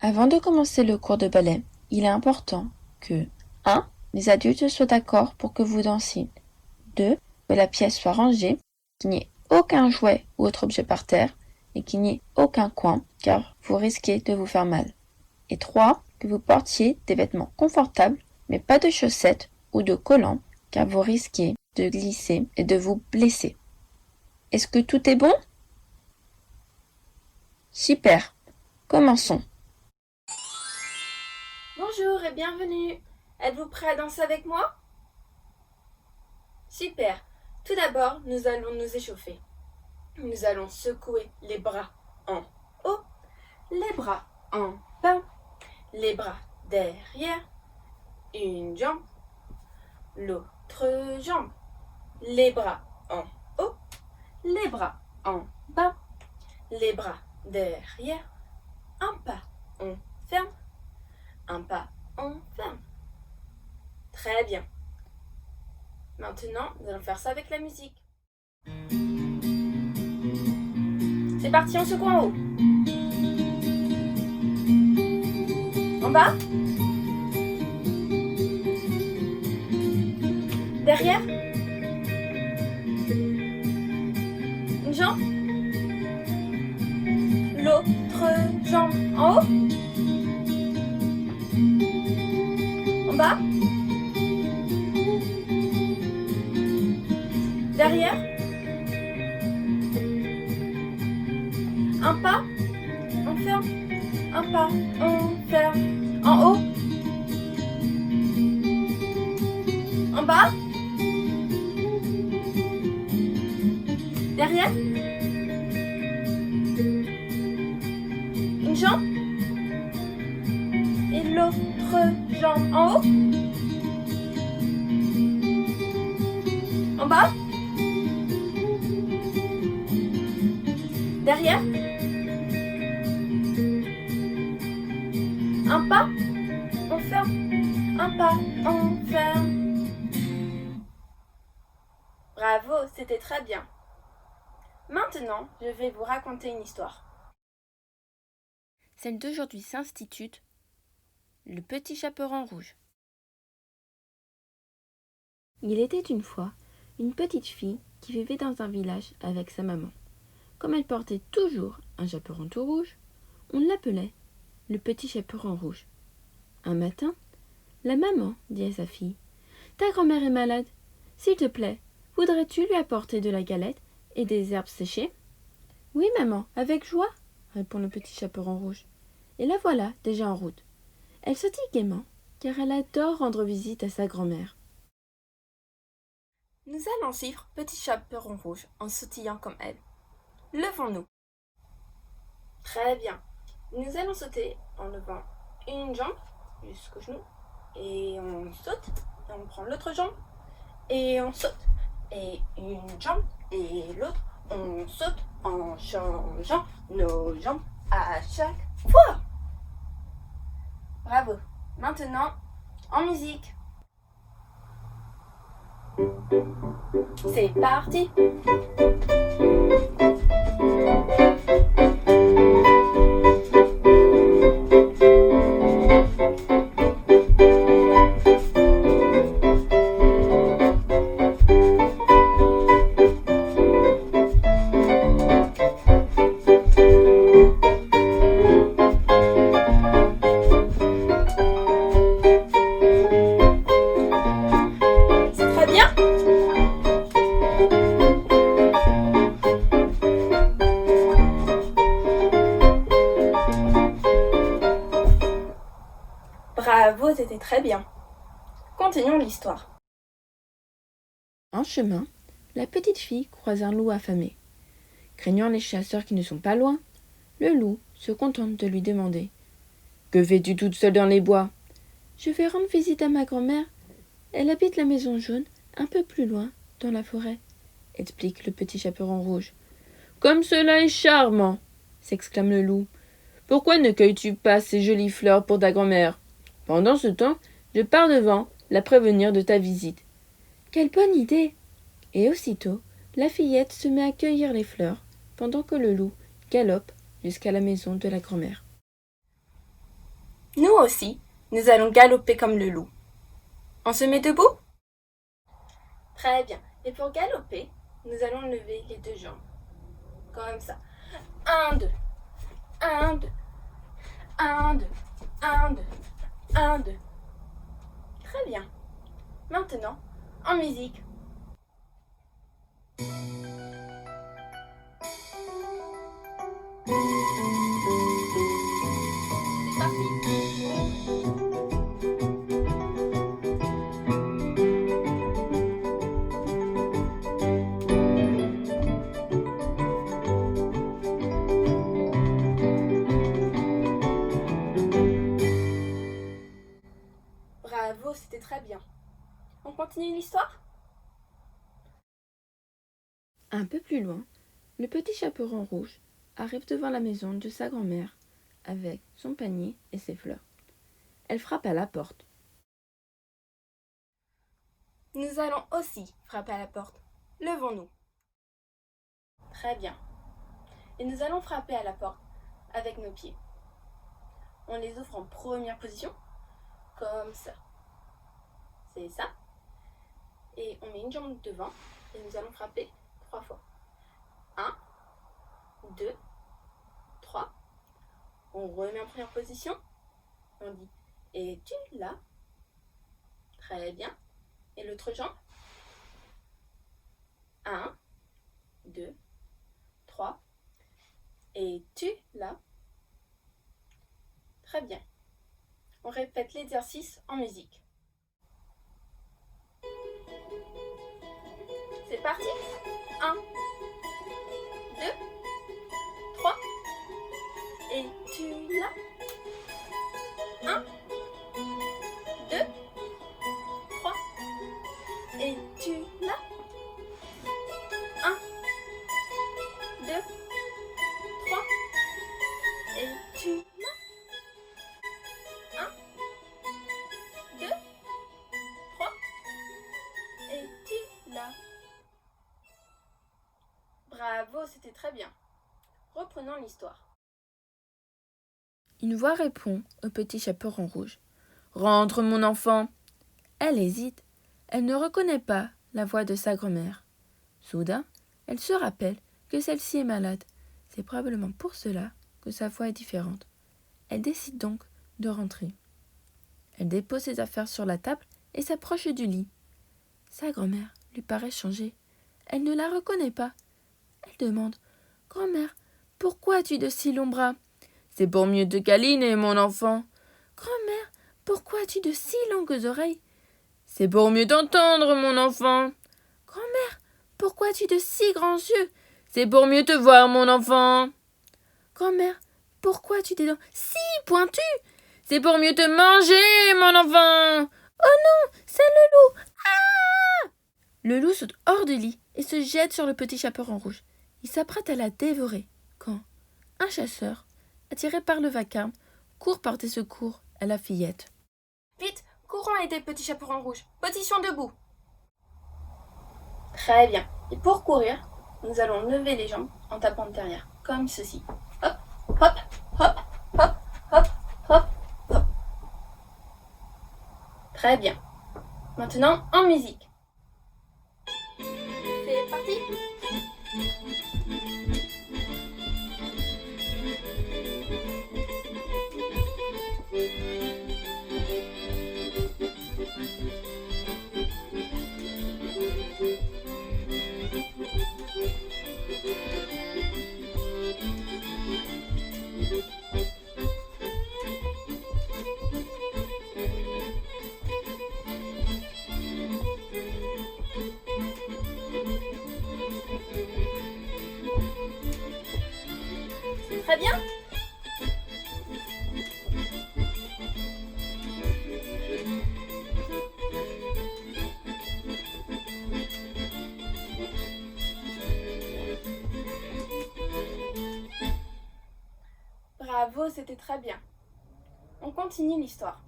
Avant de commencer le cours de ballet, il est important que 1. Les adultes soient d'accord pour que vous dansiez. 2. Que la pièce soit rangée, qu'il n'y ait aucun jouet ou autre objet par terre et qu'il n'y ait aucun coin car vous risquez de vous faire mal. Et 3. Que vous portiez des vêtements confortables mais pas de chaussettes ou de collants car vous risquez de glisser et de vous blesser. Est-ce que tout est bon? Super. Commençons. Bonjour et bienvenue. Êtes-vous prêt à danser avec moi? Super. Tout d'abord, nous allons nous échauffer. Nous allons secouer les bras en haut, les bras en bas, les bras derrière, une jambe, l'autre jambe, les bras en haut, les bras en bas, les bras derrière, un pas, on ferme, un pas, on ferme. Très bien. Maintenant, nous allons faire ça avec la musique. C'est parti, on secoue en haut. En bas. Derrière. Une jambe. L'autre jambe en haut. En bas. Derrière. Un pas, on ferme. Un pas, on ferme. En haut. En bas. Derrière. Une jambe. Et l'autre jambe en haut. En bas. Derrière. Un pas, on ferme. Un pas, on ferme. Bravo, c'était très bien. Maintenant, je vais vous raconter une histoire. Celle d'aujourd'hui s'intitule Le petit chaperon rouge. Il était une fois une petite fille qui vivait dans un village avec sa maman. Comme elle portait toujours un chaperon tout rouge, on l'appelait le petit chaperon rouge. Un matin, la maman dit à sa fille « Ta grand-mère est malade. S'il te plaît, voudrais-tu lui apporter de la galette et des herbes séchées ?»« Oui, maman, avec joie, » répond le petit chaperon rouge. Et la voilà déjà en route. Elle sautille gaiement, car elle adore rendre visite à sa grand-mère. Nous allons suivre Petit Chaperon Rouge en sautillant comme elle. Levons-nous. Très bien. Nous allons sauter en levant une jambe jusqu'au genou. Et on saute. Et on prend l'autre jambe. Et on saute. Et une jambe et l'autre. On saute en changeant nos jambes à chaque fois. Bravo. Maintenant, en musique. C'est parti. Bravo, c'était très bien. Continuons l'histoire. En chemin, la petite fille croise un loup affamé. Craignant les chasseurs qui ne sont pas loin, le loup se contente de lui demander « Que fais-tu toute seule dans les bois ?»« Je vais rendre visite à ma grand-mère. Elle habite la maison jaune, un peu plus loin, dans la forêt, » explique le petit chaperon rouge. « Comme cela est charmant !» s'exclame le loup. « Pourquoi ne cueilles-tu pas ces jolies fleurs pour ta grand-mère ? Pendant ce temps, je pars devant la prévenir de ta visite. » Quelle bonne idée! Et aussitôt, la fillette se met à cueillir les fleurs, pendant que le loup galope jusqu'à la maison de la grand-mère. Nous aussi, nous allons galoper comme le loup. On se met debout? Très bien. Et pour galoper, nous allons lever les deux jambes. Comme ça. 1, 2. 1, 2. 1, 2. 1, 2. 1, 2. Très bien. Maintenant, en musique. C'est parti. Bravo, c'était très bien. On continue l'histoire? Un peu plus loin, le petit chaperon rouge arrive devant la maison de sa grand-mère avec son panier et ses fleurs. Elle frappe à la porte. Nous allons aussi frapper à la porte. Levons-nous. Très bien. Et nous allons frapper à la porte avec nos pieds. On les ouvre en première position, comme ça. C'est ça. Et on met une jambe devant et nous allons frapper 3 fois. 1, 2, 3. On remet en première position. On dit « Es-tu là ?» Très bien. Et l'autre jambe. 1, 2, 3. Es-tu là? Très bien. On répète l'exercice en musique. C'est parti. 1, 2, 3. Es-tu là? 1, 2, 3. Es-tu là? 1, 2, 3. Es-tu là? 1, 2, 3. Es-tu là? Bravo, c'était très bien. Reprenons l'histoire. Une voix répond au petit chaperon rouge. « Rentre, mon enfant !» Elle hésite. Elle ne reconnaît pas la voix de sa grand-mère. Soudain, elle se rappelle que celle-ci est malade. C'est probablement pour cela que sa voix est différente. Elle décide donc de rentrer. Elle dépose ses affaires sur la table et s'approche du lit. Sa grand-mère lui paraît changée. Elle ne la reconnaît pas. Elle demande « Grand-mère, pourquoi as-tu de si longs bras ?»« C'est pour mieux te câliner, mon enfant. »« Grand-mère, pourquoi as-tu de si longues oreilles ?»« C'est pour mieux t'entendre, mon enfant. »« Grand-mère, pourquoi as-tu de si grands yeux ?»« C'est pour mieux te voir, mon enfant. »« Grand-mère, pourquoi as-tu des dents si pointues ?»« C'est pour mieux te manger, mon enfant. »« Oh non, c'est le loup. Ah !» Le loup saute hors du lit et se jette sur le petit chaperon rouge. Il s'apprête à la dévorer quand un chasseur, attiré par le vacarme, court par des secours à la fillette. Vite, courons aider Petit Chaperon Rouge. Position debout. Très bien. Et pour courir, nous allons lever les jambes en tapant derrière, comme ceci. Hop, hop, hop, hop, hop, hop, hop. Très bien. Maintenant, en musique. C'est parti. Très bien. Bravo, c'était très bien. On continue l'histoire.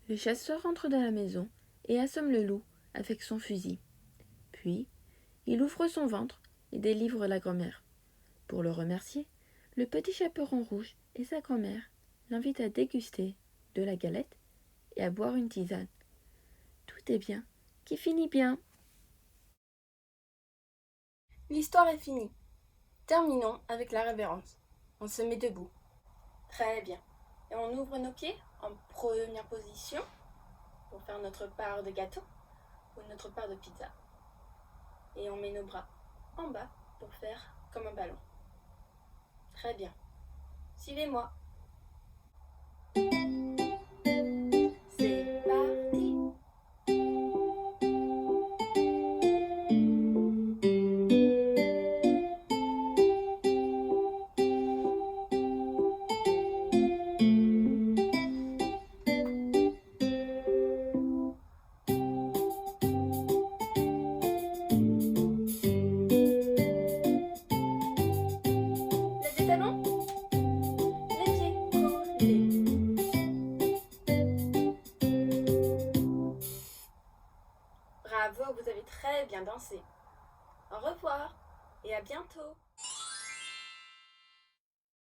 Le chasseur entre dans la maison et assomme le loup avec son fusil. Puis, il ouvre son ventre et délivre la grand-mère. Pour le remercier, le petit chaperon rouge et sa grand-mère l'invite à déguster de la galette et à boire une tisane. Tout est bien qui finit bien. L'histoire est finie. Terminons avec la révérence. On se met debout. Très bien. Et on ouvre nos pieds en première position pour faire notre part de gâteau ou notre part de pizza. Et on met nos bras en bas pour faire comme un ballon. Très bien. Suivez-moi. C'est parti. Les talons, les pieds collés. Bravo, vous avez très bien dansé. Au revoir et à bientôt.